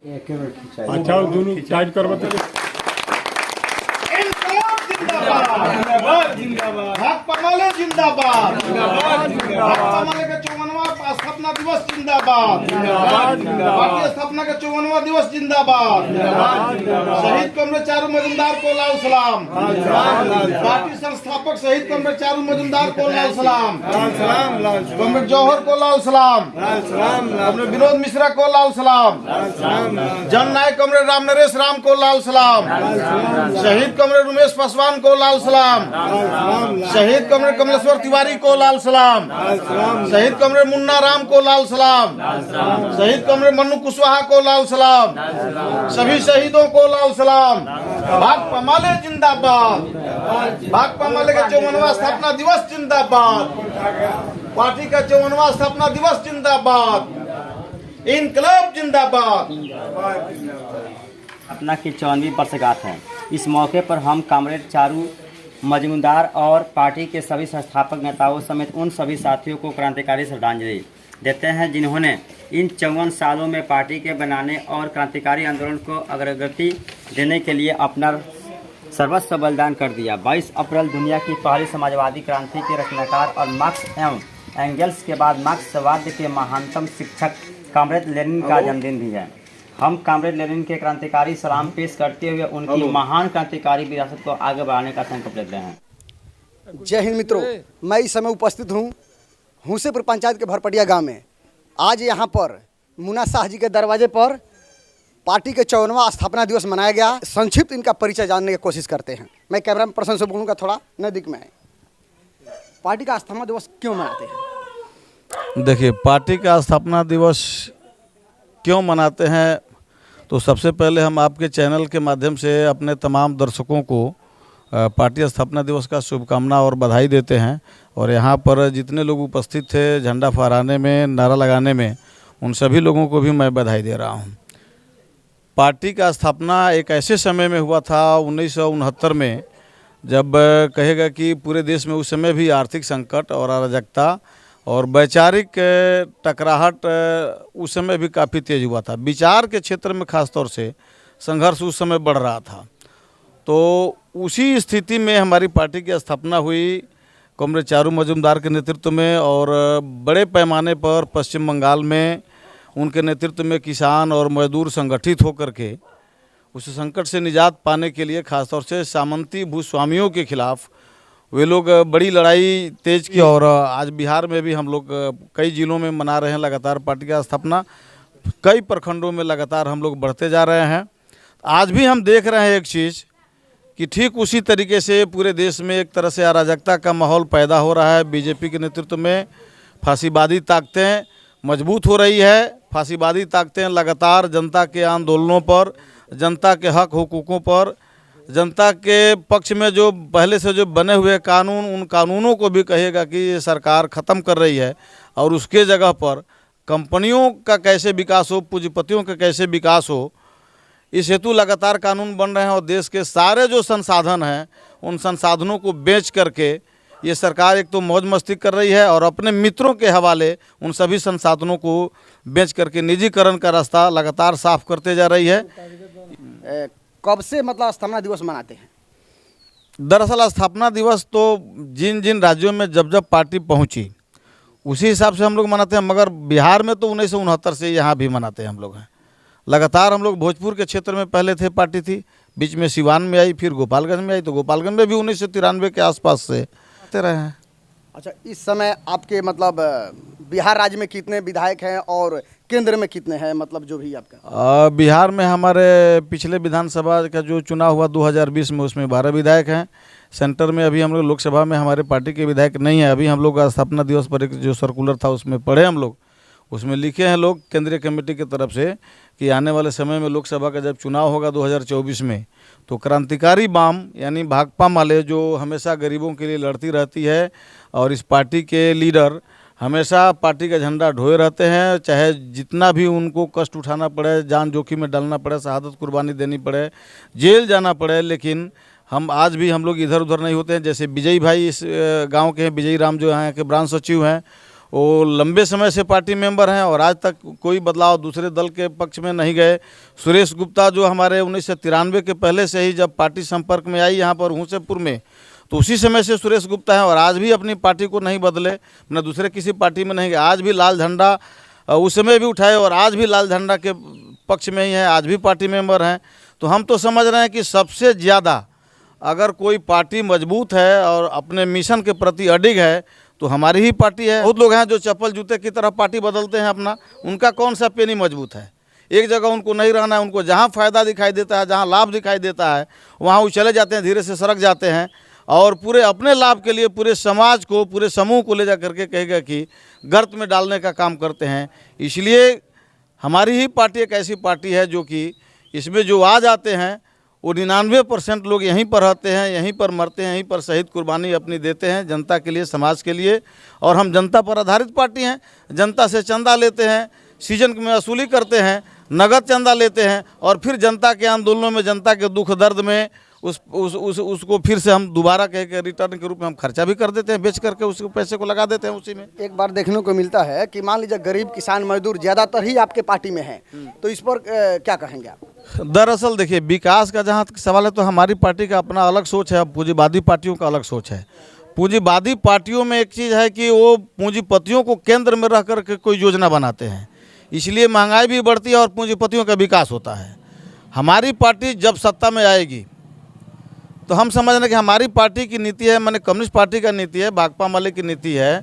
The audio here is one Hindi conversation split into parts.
अच्छा दोनों चार्ज कर बताइए। जिंदाबाद जिंदाबाद भाकपा माले जिंदाबाद जिंदाबाद भाकपा माले का 54वां स्थापना दिवस जिंदाबाद जिंदाबाद भारतीय स्थापना का 54वां दिवस जिंदाबाद शहीद कमरेड चारू मजुमदार को लाल सलाम। पार्टी संस्थापक शहीद कमरेड चारू मजुमदार को लाल सलाम। कमरेड जौहर को लाल सलाम। कमरेड विनोद मिश्रा को लाल सलाम। जन नायक कमरेड राम नरेश राम को लाल सलाम। शहीद कमरेड उमेश पासवान को लाल सलाम। शहीद कमरेड कमलेश्वर तिवारी को लाल सलाम। शहीद कमरेड मुन्ना राम को लाल सलाम। शहीद कमरेड मन्नू कुशवाहा को लाल सलाम। सभी शहीदों को लाल सलाम। भाकपा माले जिंदाबाद। भाकपा माले का 54वां स्थापना दिवस जिंदाबाद। पार्टी का 54वां स्थापना दिवस जिंदाबाद। इनकलाब जिंदाबाद। स्थापना की 54वीं वर्षगांठ है। इस मौके पर हम कॉमरेड चारू मजुमदार और पार्टी के सभी संस्थापक नेताओं समेत उन सभी साथियों को क्रांतिकारी श्रद्धांजलि देते हैं जिन्होंने इन 54 सालों में पार्टी के बनाने और क्रांतिकारी आंदोलन को अग्रगति देने के लिए अपना सर्वस्व बलिदान कर दिया। 22 अप्रैल दुनिया की पहली समाजवादी क्रांति के रचनाकार और मार्क्स एवं एंगेल्स के बाद मार्क्सवाद के महानतम शिक्षक कॉमरेड लेनिन का जन्मदिन भी है। हम कॉमरेड लेनिन के क्रांतिकारी सलाम पेश करते हुए उनकी महान क्रांतिकारी विरासत को आगे बढ़ाने का संकल्प लेते हैं। जय हिंद मित्रों, मैं इस समय उपस्थित हूँ हुसेपुर पंचायत के भरपटिया गांव में। आज यहाँ पर मुन्ना शाह जी के दरवाजे पर पार्टी के 54वां स्थापना दिवस मनाया गया। संक्षिप्त इनका परिचय जानने की कोशिश करते हैं। मैं कैमरा पर्सन से बोलूँगा थोड़ा नज़दीक में। पार्टी का स्थापना दिवस क्यों मनाते हैं? देखिए, पार्टी का स्थापना दिवस क्यों मनाते हैं तो सबसे पहले हम आपके चैनल के माध्यम से अपने तमाम दर्शकों को पार्टी स्थापना दिवस का शुभकामना और बधाई देते हैं। और यहाँ पर जितने लोग उपस्थित थे झंडा फहराने में, नारा लगाने में, उन सभी लोगों को भी मैं बधाई दे रहा हूँ। पार्टी का स्थापना एक ऐसे समय में हुआ था 1969 में, जब कहेगा कि पूरे देश में उस समय भी आर्थिक संकट और अराजकता और वैचारिक टकराहट उस समय भी काफ़ी तेज हुआ था। विचार के क्षेत्र में खास तौर से संघर्ष उस समय बढ़ रहा था। तो उसी स्थिति में हमारी पार्टी की स्थापना हुई कॉमरेड चारू मजुमदार के नेतृत्व में, और बड़े पैमाने पर पश्चिम बंगाल में उनके नेतृत्व में किसान और मजदूर संगठित होकर के उस संकट से निजात पाने के लिए खासतौर से सामंती भूस्वामियों के खिलाफ वे लोग बड़ी लड़ाई तेज की। और आज बिहार में भी हम लोग कई जिलों में मना रहे हैं लगातार पार्टी का स्थापना। कई प्रखंडों में लगातार हम लोग बढ़ते जा रहे हैं। आज भी हम देख रहे हैं एक चीज़ कि ठीक उसी तरीके से पूरे देश में एक तरह से अराजकता का माहौल पैदा हो रहा है। बीजेपी के नेतृत्व में फांसीवादी ताकतें मजबूत हो रही है। फांसीवादी ताकतें लगातार जनता के आंदोलनों पर, जनता के हक हुकूकों पर, जनता के पक्ष में जो पहले से जो बने हुए कानून, उन कानूनों को भी कहेगा कि ये सरकार ख़त्म कर रही है और उसके जगह पर कंपनियों का कैसे विकास हो, पूंजीपतियों का कैसे विकास हो, इस हेतु लगातार कानून बन रहे हैं। और देश के सारे जो संसाधन हैं उन संसाधनों को बेच करके ये सरकार एक तो मौज मस्ती कर रही है और अपने मित्रों के हवाले उन सभी संसाधनों को बेच करके निजीकरण का रास्ता लगातार साफ करते जा रही है। कब से मतलब स्थापना दिवस मनाते हैं? दरअसल स्थापना दिवस तो जिन जिन राज्यों में जब जब पार्टी पहुंची उसी हिसाब से हम लोग मनाते हैं, मगर बिहार में तो 1969 से यहाँ भी मनाते हैं हम लोग हैं। लगातार हम लोग भोजपुर के क्षेत्र में पहले थे, पार्टी थी, बीच में सिवान में आई, फिर गोपालगंज में आई, तो गोपालगंज में भी 1993 के आसपास से आते रहे हैं। अच्छा, इस समय आपके मतलब बिहार राज्य में कितने विधायक हैं और केंद्र में कितने हैं, मतलब जो भी आपका? बिहार में हमारे पिछले विधानसभा का जो चुनाव हुआ 2020 में, उसमें 12 विधायक हैं। सेंटर में अभी हम लोग लोकसभा में हमारे पार्टी के विधायक नहीं है। अभी हम लोग स्थापना दिवस पर एक जो सर्कुलर था उसमें पढ़े हम लोग, उसमें लिखे हैं लोग केंद्रीय कमेटी की तरफ से कि आने वाले समय में लोकसभा का जब चुनाव होगा 2024 में, तो क्रांतिकारी वाम यानी भाकपा माले जो हमेशा गरीबों के लिए लड़ती रहती है और इस पार्टी के लीडर हमेशा पार्टी का झंडा ढोए रहते हैं, चाहे जितना भी उनको कष्ट उठाना पड़े, जान जोखिम में डालना पड़े, शहादत कुर्बानी देनी पड़े, जेल जाना पड़े, लेकिन हम आज भी हम लोग इधर उधर नहीं होते हैं। जैसे विजय भाई इस गांव के हैं, विजय राम जो यहाँ के ब्रांच सचिव हैं, वो लंबे समय से पार्टी मेंबर हैं और आज तक कोई बदलाव दूसरे दल के पक्ष में नहीं गए। सुरेश गुप्ता जो हमारे 1993 के पहले से ही जब पार्टी संपर्क में आई यहाँ पर हुसेपुर में, तो उसी समय से सुरेश गुप्ता हैं और आज भी अपनी पार्टी को नहीं बदले, न दूसरे किसी पार्टी में नहीं गए। आज भी लाल झंडा उस समय भी उठाए और आज भी लाल झंडा के पक्ष में ही है, आज भी पार्टी मेंबर हैं। तो हम तो समझ रहे हैं कि सबसे ज़्यादा अगर कोई पार्टी मजबूत है और अपने मिशन के प्रति अडिग है तो हमारी ही पार्टी है। बहुत लोग हैं जो चप्पल जूते की तरह पार्टी बदलते हैं अपना, उनका कौन सा पेनी मजबूत है। एक जगह उनको नहीं रहना है, उनको जहाँ फ़ायदा दिखाई देता है, जहाँ लाभ दिखाई देता है, वहाँ वो चले जाते हैं, धीरे से सरक जाते हैं और पूरे अपने लाभ के लिए पूरे समाज को, पूरे समूह को ले जा करके कहेगा कि गर्त में डालने का काम करते हैं। इसलिए हमारी ही पार्टी एक ऐसी पार्टी है जो कि इसमें जो आ जाते हैं वो 99% लोग यहीं पर रहते हैं, यहीं पर मरते हैं, यहीं पर शहीद कुर्बानी अपनी देते हैं जनता के लिए, समाज के लिए। और हम जनता पर आधारित पार्टी हैं, जनता से चंदा लेते हैं, सीजन में वसूली करते हैं, नगद चंदा लेते हैं और फिर जनता के आंदोलनों में, जनता के दुख दर्द में उसको फिर से हम दोबारा कह के रिटर्न के रूप में हम खर्चा भी कर देते हैं, बेच करके उस पैसे को लगा देते हैं उसी में। एक बार देखने को मिलता है कि मान लीजिए गरीब किसान मजदूर ज़्यादातर ही आपके पार्टी में हैं, तो इस पर क्या कहेंगे आप? दरअसल देखिए, विकास का जहाँ तक सवाल है तो हमारी पार्टी का अपना अलग सोच है, पूंजीवादी पार्टियों का अलग सोच है। पूंजीवादी पार्टियों में एक चीज़ है कि वो पूंजीपतियों को केंद्र में रह कर के कोई योजना बनाते हैं, इसलिए महंगाई भी बढ़ती है और पूंजीपतियों का विकास होता है। हमारी पार्टी जब सत्ता में आएगी तो हम समझ रहे हैं कि हमारी पार्टी की नीति है, माने कम्युनिस्ट पार्टी का नीति है, भाकपा माले की नीति है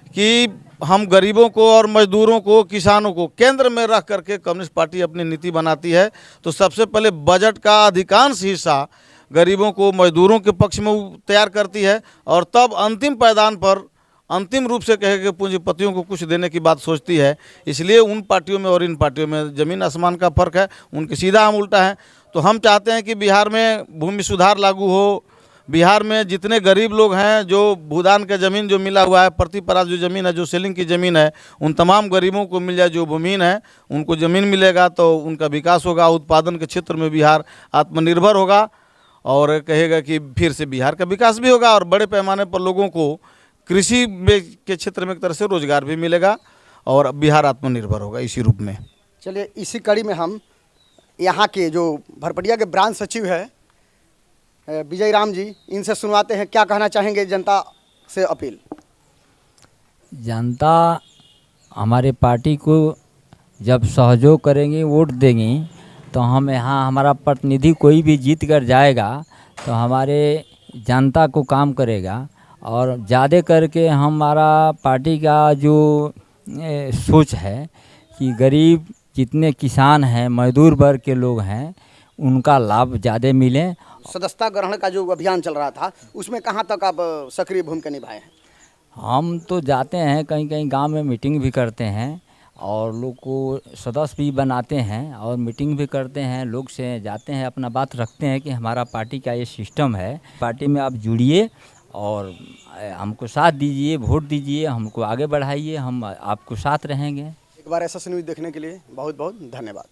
कि हम गरीबों को और मजदूरों को, किसानों को केंद्र में रख करके कम्युनिस्ट पार्टी अपनी नीति बनाती है। तो सबसे पहले बजट का अधिकांश हिस्सा गरीबों को, मजदूरों के पक्ष में तैयार करती है और तब अंतिम पायदान पर अंतिम रूप से कहे कि पूंजीपतियों को कुछ देने की बात सोचती है। इसलिए उन पार्टियों में और इन पार्टियों में ज़मीन आसमान का फ़र्क है, उनके सीधा हम उल्टा है। तो हम चाहते हैं कि बिहार में भूमि सुधार लागू हो, बिहार में जितने गरीब लोग हैं, जो भूदान का ज़मीन जो मिला हुआ है, प्रति परास जो ज़मीन है, जो सेलिंग की ज़मीन है, उन तमाम गरीबों को मिल जाए। जो भूमिहीन है उनको ज़मीन मिलेगा तो उनका विकास होगा, उत्पादन के क्षेत्र में बिहार आत्मनिर्भर होगा और कहेगा कि फिर से बिहार का विकास भी होगा और बड़े पैमाने पर लोगों को कृषि के क्षेत्र में एक तरह से रोजगार भी मिलेगा और बिहार आत्मनिर्भर होगा इसी रूप में। चलिए, इसी कड़ी में हम यहाँ के जो भरपटिया के ब्रांच सचिव है विजय राम जी, इनसे सुनवाते हैं क्या कहना चाहेंगे जनता से अपील। जनता हमारे पार्टी को जब सहयोग करेंगे, वोट देंगे, तो हम यहाँ हमारा प्रतिनिधि कोई भी जीत कर जाएगा तो हमारे जनता को काम करेगा और ज़्यादा करके हमारा पार्टी का जो सोच है कि गरीब जितने किसान हैं, मजदूर वर्ग के लोग हैं, उनका लाभ ज़्यादा मिले। सदस्यता ग्रहण का जो अभियान चल रहा था उसमें कहाँ तक आप सक्रिय भूमिका निभाए हैं? हम तो जाते हैं, कहीं कहीं गांव में मीटिंग भी करते हैं और लोग को सदस्य भी बनाते हैं और मीटिंग भी करते हैं, लोग से जाते हैं, अपना बात रखते हैं कि हमारा पार्टी का ये सिस्टम है, पार्टी में आप जुड़िए और हमको साथ दीजिए, वोट दीजिए, हमको आगे बढ़ाइए, हम आपको साथ रहेंगे। एक बार ऐसा न्यूज़ देखने के लिए बहुत बहुत धन्यवाद।